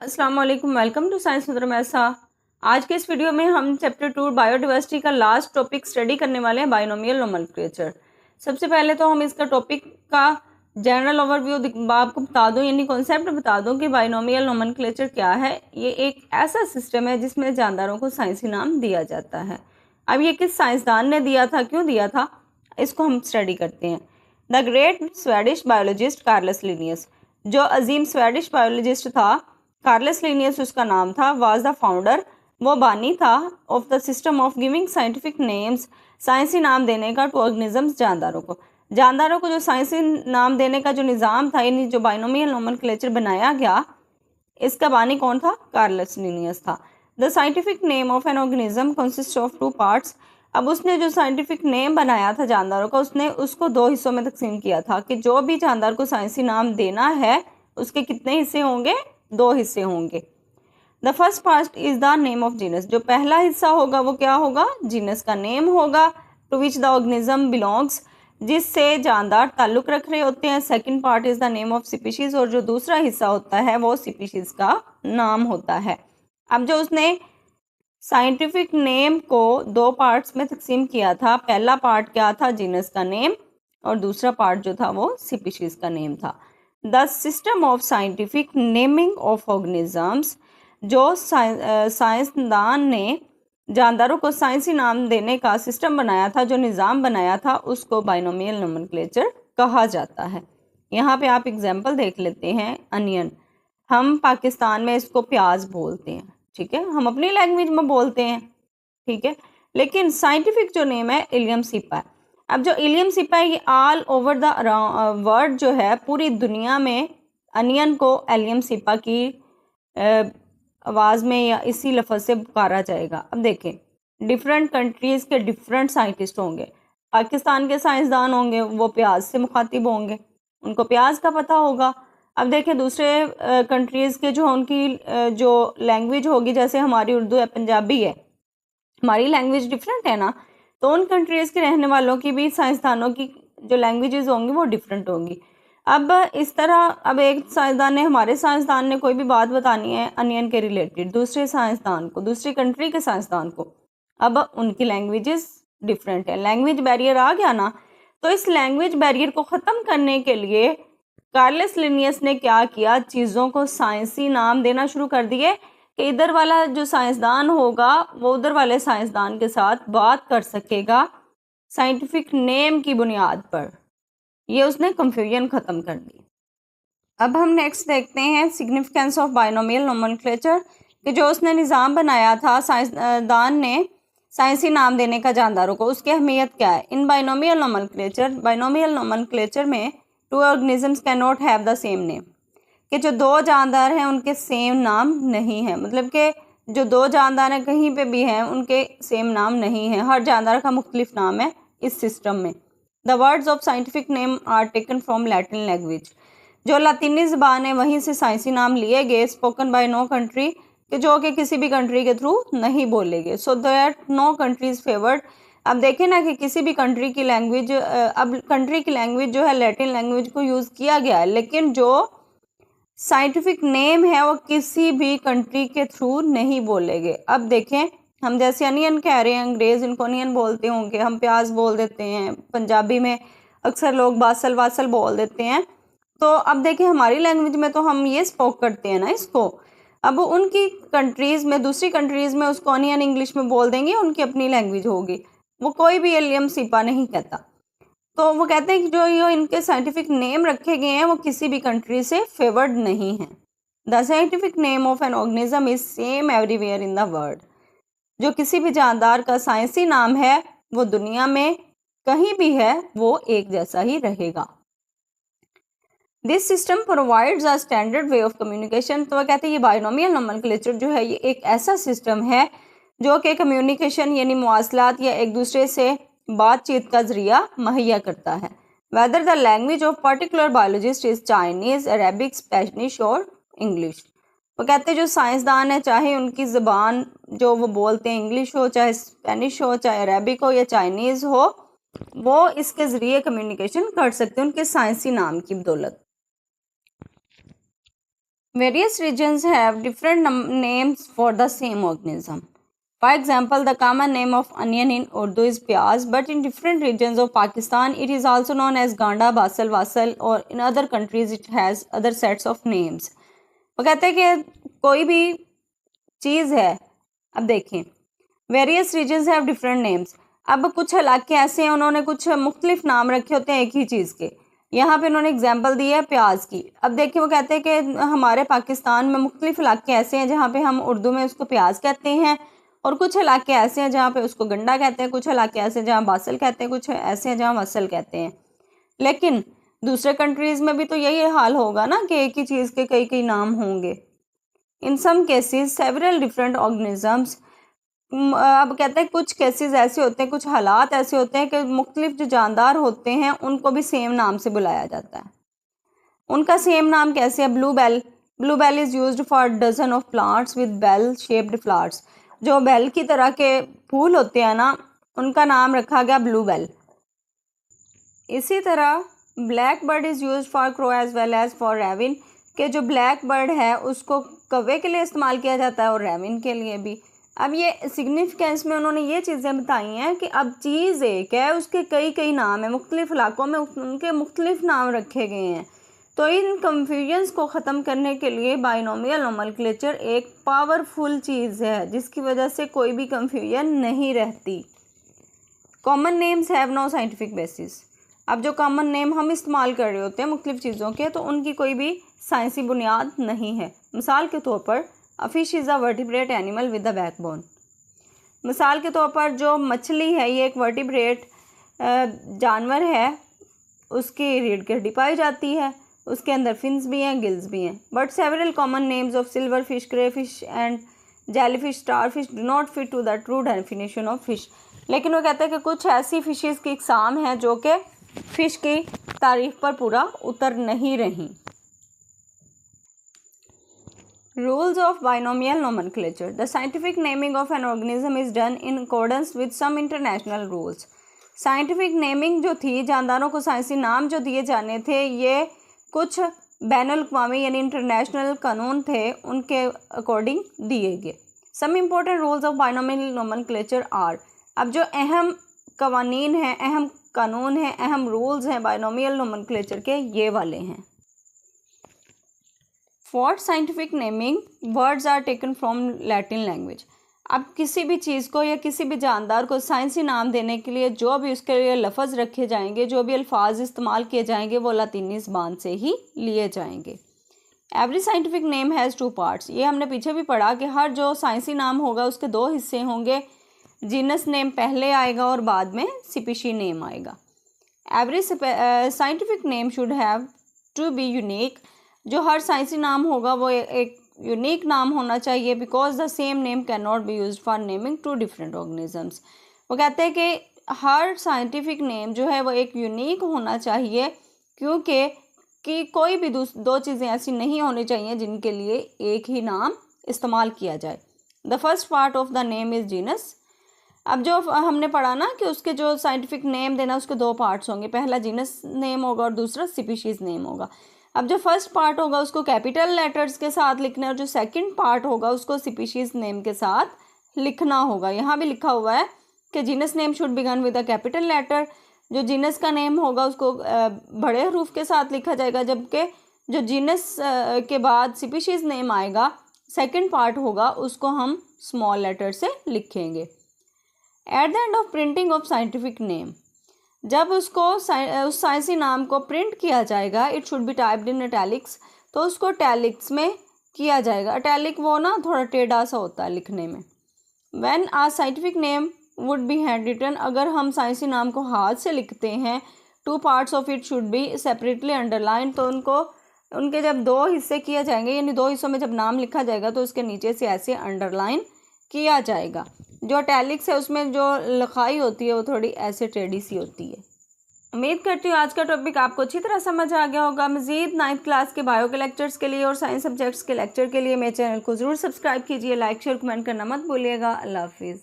अस्सलाम वालेकुम, welcome to science with Rumaisa. आज के इस वीडियो में हम चैप्टर 2 बायोडाइवर्सिटी का लास्ट टॉपिक स्टडी करने वाले हैं, बाइनोमियल नोमेनक्लेचर। सबसे पहले तो हम इसका टॉपिक का जनरल ओवरव्यू आपको बता दूं, यानी कॉन्सेप्ट बता दूं कि बाइनोमियल नोमेनक्लेचर क्या है। ये एक ऐसा सिस्टम है जिसमें जानदारों को साइंसी नाम दिया जाता है। अब ये किस साइंसदान ने दिया था, क्यों दिया था, इसको हम स्टडी करते हैं। The great Swedish biologist Carolus Linnaeus, जो अजीम स्वेडिश बायोलॉजिस्ट था, कार्लस लिनियस उसका नाम था, वाज द फाउंडर, वो बानी था, of the system of giving scientific names, साइंसी नाम देने का, टू ऑर्गेनिजम्स, जानदारों को जो साइंसी नाम देने का जो निज़ाम था, यानी जो बाइनोमियल नोमेनक्लेचर बनाया गया, इसका बानी कौन था? कार्लस लिनियस था। The scientific name of an organism consist of two parts. अब उसने जो साइंटिफिक नेम बनाया था जानदारों का, उसने उसको दो हिस्सों में तकसीम किया था कि जो भी जानदार को साइंसी नाम देना है उसके कितने हिस्से होंगे? दो हिस्से होंगे। The first part is the name of genus. जो पहला हिस्सा होगा वो क्या होगा? जीनस का नेम होगा, to which the organism belongs, जिससे जानदार ताल्लुक रख रहे होते हैं। Second part is the name of species, और जो दूसरा हिस्सा होता है वो स्पीशीज का नाम होता है। अब जो उसने साइंटिफिक नेम को दो पार्ट्स में तकसीम किया था, पहला पार्ट क्या था? जीनस का नेम, और दूसरा पार्ट जो था वो स्पीशीज का नेम था। The system of scientific naming of organisms, जो साइंसदान ने जानदारों को साइंसी नाम देने का सिस्टम बनाया था, जो निज़ाम बनाया था, उसको बाइनोमियल नोमेनक्लेचर कहा जाता है। यहाँ पे आप एग्जाम्पल देख लेते हैं। अनियन, हम पाकिस्तान में इसको प्याज बोलते हैं, ठीक है, हम अपनी लैंग्वेज में बोलते हैं, ठीक है, लेकिन साइंटिफिक जो नेम है इलियम सीपा है। अब जो इलियम सीपा है, ये ऑल ओवर द वर्ल्ड जो है, पूरी दुनिया में अनियन को एलियम सीपा की आवाज़ में या इसी लफ्ज़ से पुकारा जाएगा। अब देखें, डिफरेंट कंट्रीज़ के डिफरेंट साइंटिस्ट होंगे। पाकिस्तान के साइंसदान होंगे, वो प्याज से मुखातिब होंगे, उनको प्याज का पता होगा। अब देखें दूसरे कंट्रीज़ के जो उनकी जो लैंग्वेज होगी, जैसे हमारी उर्दू है, पंजाबी है, हमारी लैंग्वेज डिफरेंट है ना, तो उन कंट्रीज़ के रहने वालों की भी, साइंसदानों की जो लैंग्वेजेस होंगी वो डिफरेंट होंगी। अब इस तरह, अब एक साइंसदान ने, हमारे साइंसदान ने कोई भी बात बतानी है अनियन के रिलेटेड दूसरे साइंसदान को, दूसरी कंट्री के साइंसदान को, अब उनकी लैंग्वेजेस डिफरेंट है, लैंग्वेज बैरियर आ गया ना। तो इस लैंग्वेज बैरियर को ख़त्म करने के लिए कार्लस लिनियस ने क्या किया? चीज़ों को साइंसी नाम देना शुरू कर दिए कि इधर वाला जो साइंसदान होगा वो उधर वाले साइंसदान के साथ बात कर सकेगा साइंटिफिक नेम की बुनियाद पर। ये उसने कंफ्यूजन ख़त्म कर दी। अब हम नेक्स्ट देखते हैं सिग्निफिकेंस ऑफ बाइनोमियल नोमेनक्लेचर, कि जो उसने निज़ाम बनाया था साइंसदान ने साइंसी नाम देने का जानदारों को, उसकी अहमियत क्या है? इन बाइनोमियल नोमेनक्लेचर में to organisms can not have the same name, कि जो दो जानदार हैं उनके सेम नाम नहीं है, मतलब कि जो दो जानदार हैं कहीं पे भी हैं उनके सेम नाम नहीं है, हर जानदार का मुख्तलिफ नाम है इस सिस्टम में। The words of scientific name are taken from Latin language, जो लातीनी ज़बान है वहीं से साइंसी नाम लिए गए। स्पोकन बाय नो कंट्री, कि जो कि किसी भी कंट्री के थ्रू नहीं बोले गए। So that no countries favoured. अब देखें ना कि किसी भी कंट्री की लैंग्वेज, अब कंट्री की लैंग्वेज जो है लैटिन लैंग्वेज को यूज़ किया गया है, लेकिन जो साइंटिफिक नेम है वो किसी भी कंट्री के थ्रू नहीं बोले गए। अब देखें, हम जैसे अनियन कह रहे हैं, अंग्रेज़ इनको अनियन बोलते होंगे, हम प्याज बोल देते हैं, पंजाबी में अक्सर लोग बासल वासल बोल देते हैं। तो अब देखिए हमारी लैंग्वेज में तो हम ये स्पोक करते हैं ना इसको, अब उनकी कंट्रीज़ में, दूसरी कंट्रीज़ में उसको अनियन इंग्लिश में बोल देंगे, उनकी अपनी लैंग्वेज होगी, वो कोई भी एलियम सीपा नहीं कहता। तो वो कहते हैं कि जो ये इनके साइंटिफिक नेम रखे गए हैं वो किसी भी कंट्री से फेवर्ड नहीं है। The scientific name of an organism is same everywhere in the world, जो किसी भी जानदार का साइंसी नाम है वो दुनिया में कहीं भी है वो एक जैसा ही रहेगा। This system provides a standard way of communication. तो वह कहते हैं ये बाइनोमियल नोमेनक्लेचर जो है ये एक ऐसा सिस्टम है जो कि कम्युनिकेशन यानी मवासलात या एक दूसरे से बातचीत का जरिया मुहैया करता है। Whether the language of particular biologist is Chinese, Arabic, Spanish और इंग्लिश। वो कहते हैं जो साइंसदान है, चाहे उनकी ज़बान जो वो बोलते हैं इंग्लिश हो, चाहे स्पेनिश हो, चाहे अरेबिक हो या चाइनीज़ हो, वो इसके ज़रिए कम्युनिकेशन कर सकते हैं उनके साइंसी नाम की बदौलत। Various regions have different names for the same organism. For example, the common name of onion in Urdu is pyaz, but in different regions of Pakistan, it is also known as ganda, basal, wasal, or in other countries it has other sets of names. वो कहते हैं कि कोई भी चीज़ है, अब देखें, various regions have different names. अब कुछ इलाके ऐसे हैं उन्होंने कुछ मुख्तलिफ नाम रखे होते हैं एक ही चीज़ के. यहाँ पे उन्होंने एग्जांपल दी है प्याज की. अब देखिए वो कहते हैं कि हमारे पाकिस्तान में मुख्तलिफ इलाके ऐसे हैं जहाँ पे हम उर्दू में उसको प्याज कहते हैं, और कुछ इलाके ऐसे हैं जहाँ पे उसको गंडा कहते हैं, कुछ इलाके ऐसे हैं जहाँ बासल कहते हैं, कुछ ऐसे हैं जहाँ वसल कहते हैं. लेकिन दूसरे कंट्रीज़ में भी तो यही हाल होगा ना कि एक ही चीज़ के कई कई नाम होंगे. In some cases several different organisms. अब कहते हैं कुछ केसेस ऐसे होते हैं, कुछ हालात ऐसे होते हैं कि मुख्तलिफ जो जानदार होते हैं उनको भी सेम नाम से बुलाया जाता है. उनका सेम नाम कैसे है? Blue bell. Blue bell is used for dozen of plants with bell shaped flowers. जो बेल की तरह के फूल होते हैं ना, उनका नाम रखा गया ब्लू बेल. इसी तरह black bird is use for crow as well as for raven. के जो ब्लैक बर्ड है उसको कौवे के लिए इस्तेमाल किया जाता है और रेविन के लिए भी. अब ये सिग्निफिकेंस में उन्होंने ये चीज़ें बताई हैं कि अब चीज़ एक है, उसके कई कई नाम हैं, मुख्तलिफ इलाकों में उनके मुख्तलिफ नाम रखे गए हैं. तो इन कन्फ्यूजन्स को ख़त्म करने के लिए बाइनोमियल नोमेनक्लेचर एक पावरफुल चीज़ है जिसकी वजह से कोई भी कन्फ्यूजन नहीं रहती. Common names have no scientific basis. अब जो कॉमन नेम हम इस्तेमाल कर रहे होते हैं मुख्तलिफ चीज़ों के, तो उनकी कोई भी साइंसी बुनियाद नहीं है. मिसाल के तौर पर a fish is a vertebrate animal with a backbone. मिसाल के तौर पर जो मछली है ये एक वर्टिब्रेट जानवर है, उसकी रीढ़ की हड्डी पाई जाती है, उसके अंदर फिन्स भी हैं, गिल्स भी हैं. But several common names of silverfish, crayfish and jellyfish, starfish do not fit to the true definition of fish. लेकिन वो कहते हैं कि कुछ ऐसी फिशेज़ की इकसाम हैं जो कि फ़िश की तारीफ पर पूरा उतर नहीं रही. Rules of binomial nomenclature. The scientific naming of an organism is done in accordance with some international rules. Scientific naming जो थी, जानदारों को साइंसी नाम जो दिए जाने थे, ये कुछ बैनुल अक़वामी यानी इंटरनेशनल कानून थे, उनके अकॉर्डिंग दिए गए. Some important rules of binomial nomenclature are. अब जो अहम कवानीन हैं, अहम कानून हैं, अहम रूल्स हैं बाइनोमियल नोमेनक्लेचर के, ये वाले हैं. For scientific naming words are taken from Latin language. अब किसी भी चीज़ को या किसी भी जानदार को साइंसी नाम देने के लिए जो भी उसके लिए लफ्ज़ रखे जाएंगे, जो भी अल्फाज इस्तेमाल किए जाएंगे, वो लातीनी ज़बान से ही लिए जाएंगे. Every scientific name has two parts. ये हमने पीछे भी पढ़ा कि हर जो साइंसी नाम होगा उसके दो हिस्से होंगे. जीनस नेम पहले आएगा और बाद में स्पीशी नेम आएगा. Every scientific name should have to be unique. जो हर साइंसी नाम होगा वो एक यूनिक नाम होना चाहिए. Because the same name can not be used for naming two different organisms. वो कहते हैं कि हर साइंटिफिक नेम जो है वो एक यूनिक होना चाहिए, क्योंकि कि कोई भी दो चीज़ें ऐसी नहीं होनी चाहिए जिनके लिए एक ही नाम इस्तेमाल किया जाए. The first part of the name is genus. अब जो हमने पढ़ा ना कि उसके जो साइंटिफिक नेम देना उसके दो पार्ट्स होंगे, पहला जीनस नेम होगा और दूसरा स्पीशीज़ नेम होगा. अब जो फर्स्ट पार्ट होगा उसको कैपिटल लेटर्स के साथ लिखना है और जो सेकंड पार्ट होगा उसको स्पीशीज़ नेम के साथ लिखना होगा. यहाँ भी लिखा हुआ है कि genus name should begin with a capital letter. जो जीनस का नेम होगा उसको बड़े हरूफ के साथ लिखा जाएगा, जबकि जो जीनस के बाद स्पीशीज़ नेम आएगा, सेकंड पार्ट होगा, उसको हम स्मॉल लेटर से लिखेंगे. At the end of printing of scientific name, जब उसको उस साइंसी नाम को प्रिंट किया जाएगा, it should B typed in italics. तो उसको इटैलिक्स में किया जाएगा. इटैलिक वो ना थोड़ा टेढ़ा सा होता है लिखने में. When a scientific name would be hand written. अगर हम साइंसी नाम को हाथ से लिखते हैं, two parts of it should be separately underline. तो उनके जब दो हिस्से किए जाएंगे, यानी दो हिस्सों में जब नाम लिखा जाएगा तो उसके नीचे से ऐसे अंडरलाइन किया जाएगा. जो इटैलिक्स है उसमें जो लिखाई होती है वो थोड़ी ऐसे टेढ़ी सी होती है. उम्मीद करती हूँ आज का टॉपिक आपको अच्छी तरह समझ आ गया होगा. मज़ीद 9th क्लास के बायो के लेक्चर्स के लिए और साइंस सब्जेक्ट्स के लेक्चर के लिए मेरे चैनल को ज़रूर सब्सक्राइब कीजिए. लाइक शेयर कमेंट करना मत भूलिएगा. अल्लाह हाफिज़.